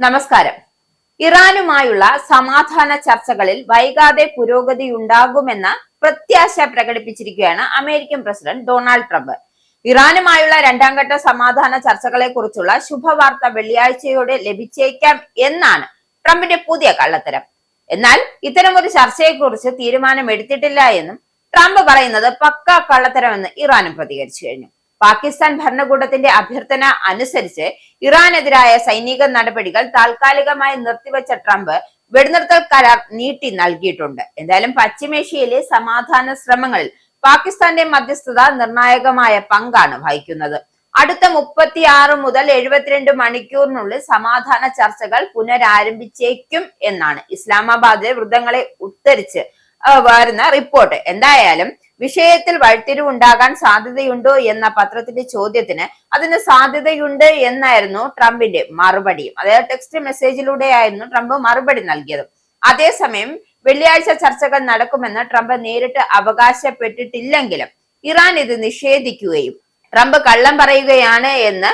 നമസ്കാരം. ഇറാനുമായുള്ള സമാധാന ചർച്ചകളിൽ വൈകാതെ പുരോഗതിയുണ്ടാകുമെന്ന പ്രത്യാശ പ്രകടിപ്പിച്ചിരിക്കുകയാണ് അമേരിക്കൻ പ്രസിഡന്റ് ഡൊണാൾഡ് ട്രംപ്. ഇറാനുമായുള്ള രണ്ടാം ഘട്ട സമാധാന ചർച്ചകളെ കുറിച്ചുള്ള ശുഭവാർത്ത വെള്ളിയാഴ്ചയോടെ ലഭിച്ചേക്കാം എന്നാണ് ട്രംപിന്റെ പുതിയ കള്ളത്തരം. എന്നാൽ ഇത്തരമൊരു ചർച്ചയെക്കുറിച്ച് തീരുമാനമെടുത്തിട്ടില്ല എന്നും ട്രംപ് പറയുന്നത് പക്കാ കള്ളത്തരമെന്ന് ഇറാനും പ്രതികരിച്ചു കഴിഞ്ഞു. പാകിസ്ഥാൻ ഭരണകൂടത്തിന്റെ അഭ്യർത്ഥന അനുസരിച്ച് ഇറാനെതിരായ സൈനിക നടപടികൾ താൽക്കാലികമായി നിർത്തിവെച്ച ട്രംപ് വെടിനിർത്തൽ കരാർ നീട്ടി നൽകിയിട്ടുണ്ട്. എന്തായാലും പശ്ചിമേഷ്യയിലെ സമാധാന ശ്രമങ്ങളിൽ പാകിസ്ഥാന്റെ മധ്യസ്ഥത നിർണായകമായ പങ്കാണ് വഹിക്കുന്നത്. അടുത്ത 36 മുതൽ 72 മണിക്കൂറിനുള്ളിൽ സമാധാന ചർച്ചകൾ പുനരാരംഭിച്ചേക്കും എന്നാണ് ഇസ്ലാമാബാദിലെ വൃത്തങ്ങളെ ഉദ്ധരിച്ച് വരുന്ന റിപ്പോർട്ട്. എന്തായാലും വിഷയത്തിൽ വഴിത്തിരിവുണ്ടാകാൻ സാധ്യതയുണ്ടോ എന്ന പത്രത്തിന്റെ ചോദ്യത്തിന് അതിന് സാധ്യതയുണ്ട് എന്നായിരുന്നു ട്രംപിന്റെ മറുപടിയും. അതായത് ടെക്സ്റ്റ് മെസ്സേജിലൂടെയായിരുന്നു ട്രംപ് മറുപടി നൽകിയത്. അതേസമയം വെള്ളിയാഴ്ച ചർച്ചകൾ നടക്കുമെന്ന് ട്രംപ് നേരിട്ട് അവകാശപ്പെട്ടിട്ടില്ലെങ്കിലും ഇറാൻ ഇത് നിഷേധിക്കുകയും ട്രംപ് കള്ളം പറയുകയാണ് എന്ന്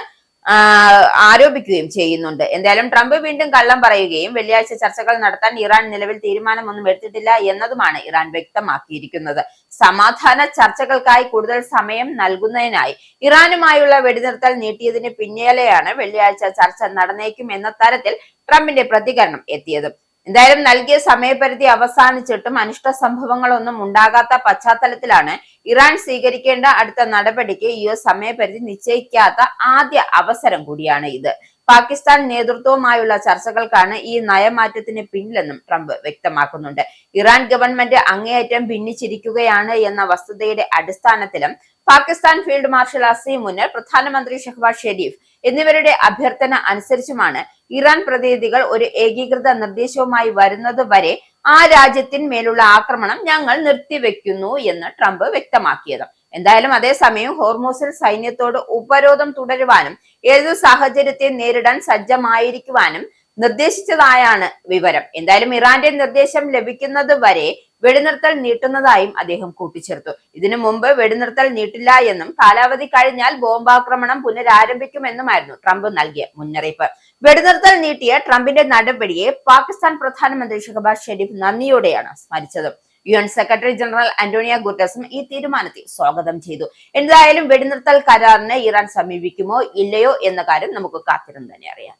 ആരോപിക്കുകയും ചെയ്യുന്നുണ്ട്. എന്തായാലും ട്രംപ് വീണ്ടും കള്ളം പറയുകയും വെള്ളിയാഴ്ച ചർച്ചകൾ നടത്താൻ ഇറാൻ നിലവിൽ തീരുമാനമൊന്നും എടുത്തിട്ടില്ല എന്നതുമാണ് ഇറാൻ വ്യക്തമാക്കിയിരിക്കുന്നത്. സമാധാന ചർച്ചകൾക്കായി കൂടുതൽ സമയം നൽകുന്നതിനായി ഇറാനുമായുള്ള വെടിനിർത്തൽ നീട്ടിയതിന് പിന്നാലെയാണ് വെള്ളിയാഴ്ച ചർച്ച നടന്നേക്കും എന്ന തരത്തിൽ ട്രംപിന്റെ പ്രതികരണം എത്തിയത്. എന്തായാലും നൽകിയ സമയപരിധി അവസാനിച്ചിട്ടും അനിഷ്ട സംഭവങ്ങളൊന്നും ഉണ്ടാകാത്ത പശ്ചാത്തലത്തിലാണ് ഇറാൻ സ്വീകരിക്കേണ്ട അടുത്ത നടപടിക്ക് യുഎസ് സമയപരിധി നിശ്ചയിക്കാത്ത ആദ്യ അവസരം കൂടിയാണ് ഇത്. പാകിസ്ഥാൻ നേതൃത്വവുമായുള്ള ചർച്ചകൾക്കാണ് ഈ നയമാറ്റത്തിന് പിന്നിലെന്നും ട്രംപ് വ്യക്തമാക്കുന്നുണ്ട്. ഇറാൻ ഗവൺമെന്റ് അങ്ങേയറ്റം ഭിന്നിച്ചിരിക്കുകയാണ് എന്ന വസ്തുതയുടെ അടിസ്ഥാനത്തിലും പാകിസ്ഥാൻ ഫീൽഡ് മാർഷൽ അസീം മുനീർ, പ്രധാനമന്ത്രി ഷഹബാസ് ഷെരീഫ് എന്നിവരുടെ അഭ്യർത്ഥന അനുസരിച്ചുമാണ് ഇറാൻ പ്രതിനിധികൾ ഒരു ഏകീകൃത നിർദ്ദേശവുമായി വരുന്നത് വരെ ആ രാജ്യത്തിന്മേലുള്ള ആക്രമണം ഞങ്ങൾ നിർത്തിവെക്കുന്നു എന്ന് ട്രംപ് വ്യക്തമാക്കിയത്. എന്തായാലും അതേസമയം ഹോർമൂസിൽ സൈന്യത്തോട് ഉപരോധം തുടരുവാനും ഏത് സാഹചര്യത്തെ നേരിടാൻ സജ്ജമായിരിക്കുവാനും നിർദ്ദേശിച്ചതായാണ് വിവരം. എന്തായാലും ഇറാന്റെ നിർദ്ദേശം ലഭിക്കുന്നത് വരെ വെടിനിർത്തൽ നീട്ടുന്നതായും അദ്ദേഹം കൂട്ടിച്ചേർത്തു. ഇതിനു മുമ്പ് വെടിനിർത്തൽ നീട്ടില്ല എന്നും കാലാവധി കഴിഞ്ഞാൽ ബോംബാക്രമണം പുനരാരംഭിക്കുമെന്നുമായിരുന്നു ട്രംപ് നൽകിയ മുന്നറിയിപ്പ്. വെടിനിർത്തൽ നീട്ടിയ ട്രംപിന്റെ നടപടിയെ പാകിസ്ഥാൻ പ്രധാനമന്ത്രി ഷഹബാസ് ഷെരീഫ് നന്ദിയോടെയാണ് സ്മരിച്ചത്. UN സെക്രട്ടറി ജനറൽ അന്റോണിയോ ഗുട്ടറസും ഈ തീരുമാനത്തെ സ്വാഗതം ചെയ്തു. എന്തായാലും വെടിനിർത്തൽ കരാറിന് ഇറാൻ സമീപിക്കുമോ ഇല്ലയോ എന്ന കാര്യം നമുക്ക് കാത്തിരുന്ന് തന്നെ അറിയാം.